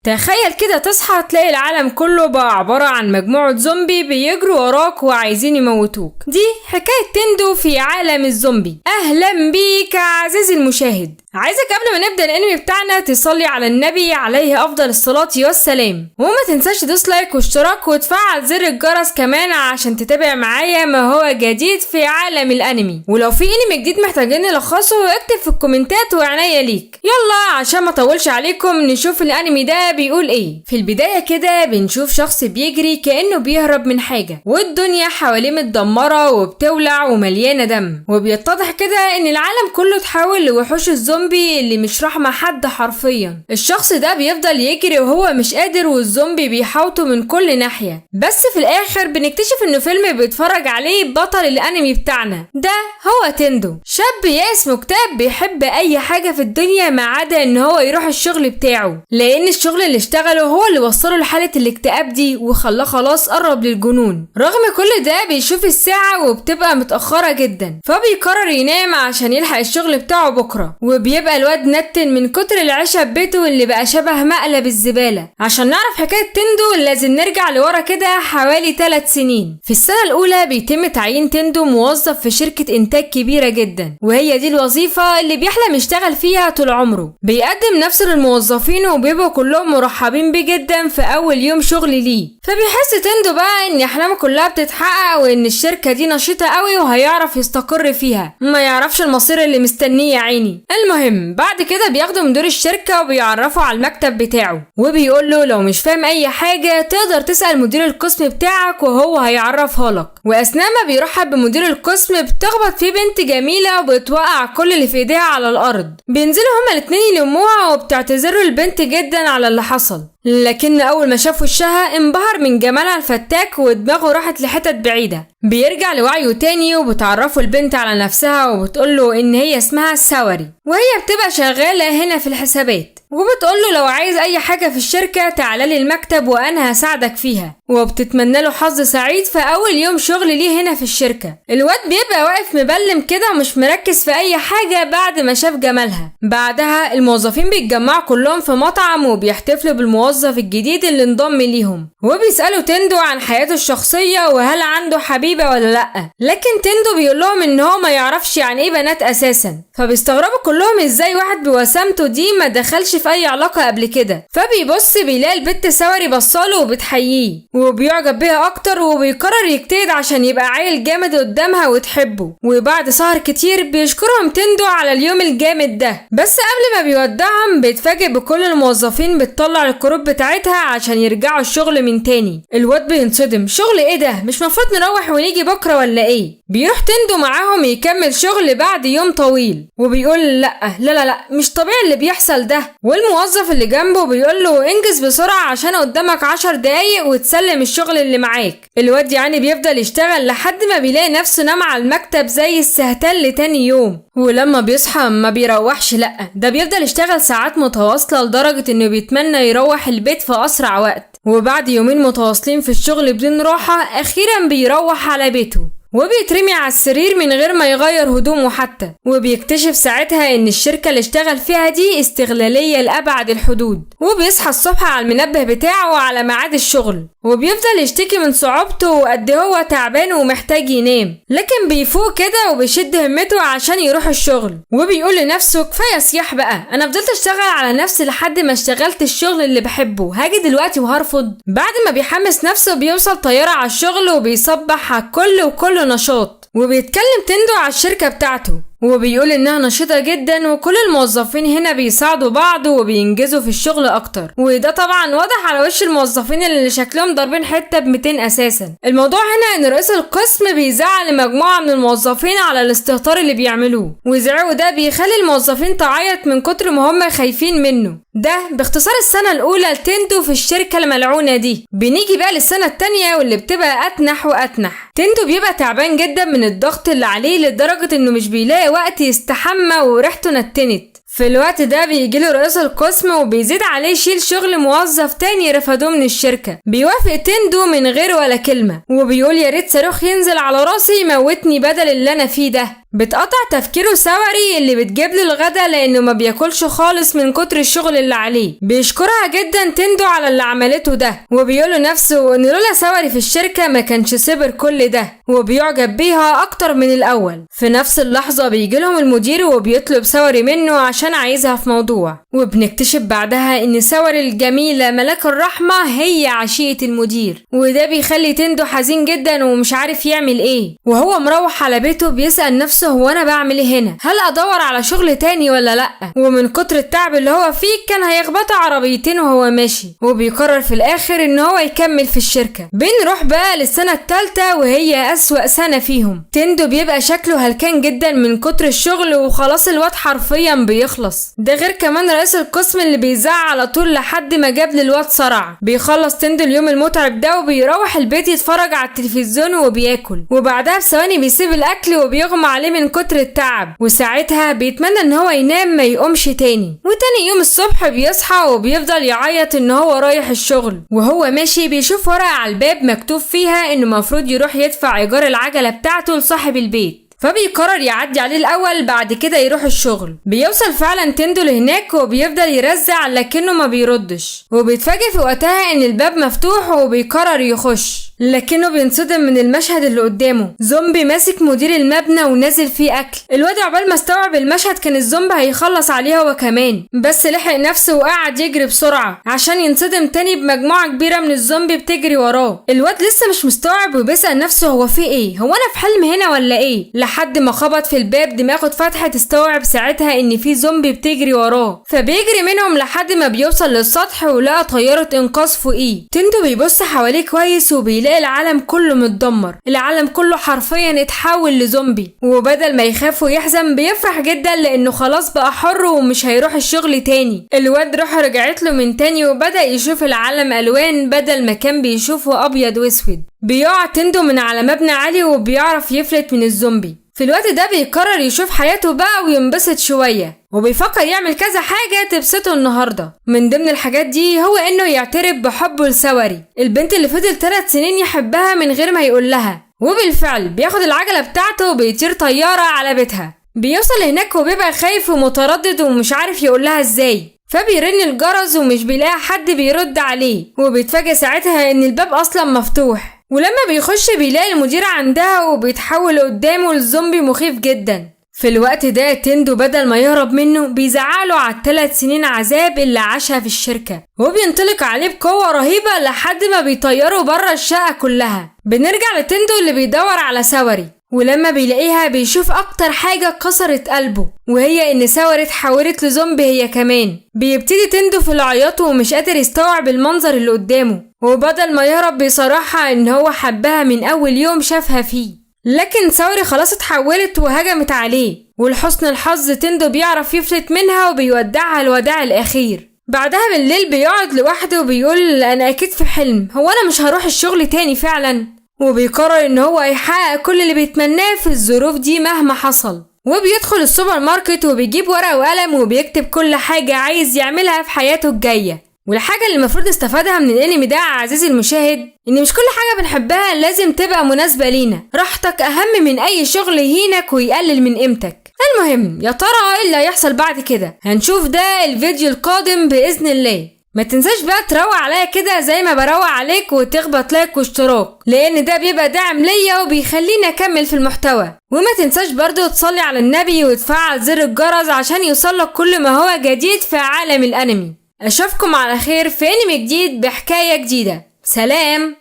تخيل كده تصحى تلاقي العالم كله بقى عبارة عن مجموعة زومبي بيجروا وراك وعايزين يموتوك. دي حكاية تندو في عالم الزومبي. اهلا بيك عزيزي المشاهد. عايزك قبل ما نبدأ الانمي بتاعنا تصلي على النبي عليه افضل الصلاة والسلام، وما تنساش تدوس لايك واشتراك وتفعل زر الجرس كمان عشان تتابع معايا ما هو جديد في عالم الانمي. ولو في انمي جديد محتاجين نلخصه اكتب في الكومنتات وعناية ليك. يلا عشان ما اطولش عليكم نشوف الانمي ده بيقول ايه. في البداية كده بنشوف شخص بيجري كأنه بيهرب من حاجة، والدنيا حواليه متدمرة وبتولع ومليانة دم، وبيتضح كده ان العالم كله اتحول لوحوش الزومبي اللي مش رحمة حد حرفيا. الشخص ده بيفضل يجري وهو مش قادر والزومبي بيحاوطه من كل ناحية، بس في الاخر بنكتشف انه فيلم بيتفرج عليه بطل الانمي بتاعنا ده هو تندو، شاب يائس مكتئب بيحب اي حاجة في الدنيا ما عدا ان هو يروح الشغل بتاعه، لان الشغل اللي اشتغله هو اللي وصله لحالة الاكتئاب دي وخلاه خلاص قرب للجنون. رغم كل ده بيشوف الساعة وبتبقى متأخرة جدا، فبيقرر ينام عشان يلحق الشغل بتاعه بكرة، وبيبقى الواد نتن من كتر العشا ببيته اللي بقى شبه مقلب الزبالة. عشان نعرف حكاية تندو لازم نرجع لورا كده حوالي 3 سنين. في السنة الأولى بيتم تعيين تندو موظف في شركة إنتاج كبيرة جدا، وهي دي الوظيفة اللي بيحلم يشتغل فيها طول عمره. بيقدم نفسه للموظفين وبيبقوا كلهم مرحبين بيه جدا في أول يوم شغل ليه، فبيحس تندو بقى إن أحلامه كلها بتتحقق وإن الشركة دي نشيطة قوي وهيعرف يستقر فيها، ما يعرفش المصير اللي مستنيه يا عيني. المهم بعد كده بياخدوا مدير الشركة وبيعرفوا على المكتب بتاعه، وبيقول له لو مش فاهم أي حاجة تقدر تسأل مدير القسم بتاعك وهو هيعرفها لك. وأثناء ما بيرحب بمدير القسم بتخبط فيه بنت جميلة وبتوقع كل اللي في ايديها على الأرض. بينزلوا هما الاتنين يلموها وبتعتذروا البنت جدا على اللي حصل، لكن أول ما شاف وشها انبهر من جمالها الفتاك ودماغه راحت لحتت بعيدة. بيرجع لوعيه تاني وبتعرفه البنت على نفسها وبتقوله ان هي اسمها ساوري، وهي بتبقى شغالة هنا في الحسابات، وبتقوله لو عايز اي حاجة في الشركة تعالى المكتب وانا هساعدك فيها، وبتتمنى له حظ سعيد في اول يوم شغل ليه هنا في الشركة. الواد بيبقى واقف مبلم كده ومش مركز في اي حاجة بعد ما شاف جمالها. بعدها الموظفين بيتجمعوا كلهم في مطعم وبيحتفلوا بالموظف الجديد اللي انضم ليهم، وبيسألوا تندو عن حياته الشخصية وهل عنده حبيبة ولا لأ، لكن تندو بيقول لهم ان هو ما يعرفش يعني ايه بنات اساسا. فبيستغربوا كلهم ازاي واحد بوسامته دي ما دخلش في اي علاقة قبل كده. فبيبص بيلاقي البت ساوري بصاله وبتحييه وبيعجب بيها اكتر، وبيقرر يجتهد عشان يبقى عيل جامد قدامها وتحبه. وبعد سهر كتير بيشكرهم تندو على اليوم الجامد ده، بس قبل ما بيودعهم بيتفاجئ بكل الموظفين بتطلع الكروت بتاعتها عشان يرجعوا الشغل من تاني. الواد بينصدم، شغل ايه ده؟ مش مفروض نروح ونيجي بكرة ولا ايه؟ بيروح تندو معاهم يكمل شغل بعد يوم طويل، وبيقول لا مش طبيعي اللي بيحصل ده. والموظف اللي جنبه بيقول له انجز بسرعة عشان قدامك 10 دقايق وتسلم الشغل اللي معاك. الواد يعني بيفضل يشتغل لحد ما بيلاقي نفسه نام على المكتب زي السهتان لتاني يوم، ولما بيصحى ما بيروحش، لا ده بيفضل يشتغل ساعات متواصلة لدرجة انه بيتمنى يروح البيت في اسرع وقت. وبعد يومين متواصلين في الشغل بدون راحة اخيرا بيروح على بيته وبيترمي على السرير من غير ما يغير هدومه حتى. وبيكتشف ساعتها ان الشركة اللي اشتغل فيها دي استغلالية لأبعد الحدود. وبيصحى الصبح على المنبه بتاعه على ميعاد الشغل، وبيفضل يشتكي من صعوبته وقد هو تعبان ومحتاج ينام، لكن بيفوق كده وبيشد همته عشان يروح الشغل. وبيقول لنفسه كفاية صياح بقى، انا فضلت اشتغل على نفسي لحد ما اشتغلت الشغل اللي بحبه، هاجي دلوقتي وهرفض؟ بعد ما بيحمس نفسه بيوصل طيارة على الشغل وبيصبح على كل نشاط. وبيتكلم تندو على الشركة بتاعته وبيقول انها نشيطة جدا وكل الموظفين هنا بيساعدوا بعض وبينجزوا في الشغل اكتر. وده طبعا واضح على وش الموظفين اللي شكلهم ضاربين حتة ب200 اساسا. الموضوع هنا ان رئيس القسم بيزعل مجموعة من الموظفين على الاستهتار اللي بيعملوه، وزعقه ده بيخلي الموظفين تعيط من كتر ما هم خايفين منه. ده باختصار السنة الاولى لتندو في الشركة الملعونة دي. بنيجي بقى للسنة التانية واللي بتبقى اتنح واتنح. تندو بيبقى تعبان جدا من الضغط اللي عليه لدرجة انه مش بيلاقي وقت يستحمى وريحته نتنت. في الوقت ده بيجيله رئيس القسم وبيزيد عليه يشيل شغل موظف تاني رفضوه من الشركة. بيوافق تندو من غير ولا كلمة وبيقول يا ريت صاروخ ينزل على راسي يموتني بدل اللي انا فيه ده. بتقطع تفكيره سوري اللي بتجيب له الغدا لانه ما بياكلش خالص من كتر الشغل اللي عليه. بيشكرها جدا تندو على اللي عملته ده، وبيقول لنفسه ان لولا سوري في الشركة ما كانش صبر كل ده، وبيعجب بيها اكتر من الاول. في نفس اللحظة بيجي لهم المدير وبيطلب سوري منه عشان عايزها في موضوع، وبنكتشف بعدها ان سوري الجميلة ملاك الرحمة هي عشيقة المدير، وده بيخلي تندو حزين جدا ومش عارف يعمل ايه. وهو مروح على بيته بيسأل نفسه هو انا بعمل ايه هنا؟ هل ادور على شغل تاني ولا لا؟ ومن كتر التعب اللي هو فيه كان هيخبط عربيتين وهو ماشي، وبيقرر في الاخر ان هو يكمل في الشركة. بنروح بقى للسنة الثالثة وهي اسوأ سنة فيهم. تندو بيبقى شكله هلكان جدا من كتر الشغل وخلاص الواد حرفيا بيخلص، ده غير كمان رئيس القسم اللي بيزعق على طول لحد ما جاب للواد صرع. بيخلص تندو اليوم المتعب ده وبيروح البيت يتفرج على التلفزيون وبياكل، وبعدها بثواني بيسيب الاكل وبيغمى عليه من كتر التعب، وساعتها بيتمنى ان هو ينام ما يقومش تاني. وتاني يوم الصبح بيصحى وبيفضل يعيط ان هو رايح الشغل، وهو ماشي بيشوف ورقة على الباب مكتوب فيها انه مفروض يروح يدفع ايجار العجلة بتاعته لصاحب البيت، فبيقرر يعدي عليه الاول بعد كده يروح الشغل. بيوصل فعلا تندو لهناك وبيفضل يرزع لكنه ما بيردش، وبيتفاجئ في وقتها ان الباب مفتوح وبيقرر يخش، لكنه بينصدم من المشهد اللي قدامه. زومبي ماسك مدير المبنى ونازل فيه اكل. الواد عقبال ما استوعب المشهد كان الزومبي هيخلص عليه هو كمان، بس لحق نفسه وقعد يجري بسرعه عشان ينصدم تاني بمجموعه كبيره من الزومبي بتجري وراه. الواد لسه مش مستوعب وبيسأل نفسه هو في ايه؟ هو انا في حلم هنا ولا ايه؟ لحد ما خبط في الباب دماغه اتفتحت، استوعب ساعتها ان في زومبي بتجري وراه، فبيجري منهم لحد ما بيوصل للسطح ولقى طياره انقاذ فوقيه. تندو بيبص حواليه كويس وبيلاقي العالم كله متدمر، العالم كله حرفيا اتحول لزومبي، وبدل ما يخاف ويحزن بيفرح جدا لانه خلاص بقى حر ومش هيروح الشغل تاني. الواد روحه رجعت له من تاني وبدأ يشوف العالم الوان بدل ما كان بيشوفه ابيض واسود. بيقع تندو من على مبنى عالي وبيعرف يفلت من الزومبي. في الوقت ده بيقرر يشوف حياته بقى وينبسط شوية، وبيفكر يعمل كذا حاجة تبسطه النهاردة. من ضمن الحاجات دي هو انه يعترف بحبه لسوري، البنت اللي فضل 3 سنين يحبها من غير ما يقول لها. وبالفعل بياخد العجلة بتاعته وبيطير طيارة على بيتها. بيوصل هناك وبيبقى خايف ومتردد ومش عارف يقول لها ازاي، فبيرن الجرس ومش بيلاقي حد بيرد عليه، وبيتفاجئ ساعتها ان الباب اصلا مفتوح. ولما بيخش بيلاقي المدير عندها وبيتحول قدامه لزومبي مخيف جدا. في الوقت ده تندو بدل ما يهرب منه بيزعله على 3 سنين عذاب اللي عاشها في الشركة، وبينطلق عليه بقوة رهيبة لحد ما بيطيره بره الشقة كلها. بنرجع لتندو اللي بيدور على سوري، ولما بيلاقيها بيشوف اكتر حاجة كسرت قلبه، وهي ان سوري اتحولت لزومبي هي كمان. بيبتدي تندو في العياط ومش قادر يستوعب المنظر اللي قدامه، وبدل ما يهرب بصراحة ان هو حبها من اول يوم شافها فيه، لكن سوري خلاص اتحولت وهجمت عليه. ولحسن الحظ تندو بيعرف يفلت منها وبيودعها الوداع الاخير. بعدها بالليل بيقعد لوحده وبيقول انا اكيد في حلم، هو انا مش هروح الشغل تاني فعلا؟ وبيقرر ان هو يحقق كل اللي بيتمناه في الظروف دي مهما حصل. وبيدخل السوبر ماركت وبيجيب ورقة وقلم وبيكتب كل حاجة عايز يعملها في حياته الجاية. والحاجة اللي المفروض نستفادها من الانمي ده عزيزي المشاهد ان مش كل حاجة بنحبها لازم تبقى مناسبة لينا، راحتك اهم من اي شغل يهينك ويقلل من قيمتك. المهم يا ترى ايه اللي هيحصل بعد كده؟ هنشوف ده الفيديو القادم بإذن الله. ما تنساش بقى تروق عليا كده زي ما بروق عليك وتخبط لايك واشتراك، لان ده بيبقى دعم ليا وبيخليني اكمل في المحتوى. وما تنساش برضو تصلي على النبي وتفعل زر الجرس عشان يوصلك كل ما هو جديد في عالم الانمي. اشوفكم على خير في انمي جديد بحكاية جديدة. سلام.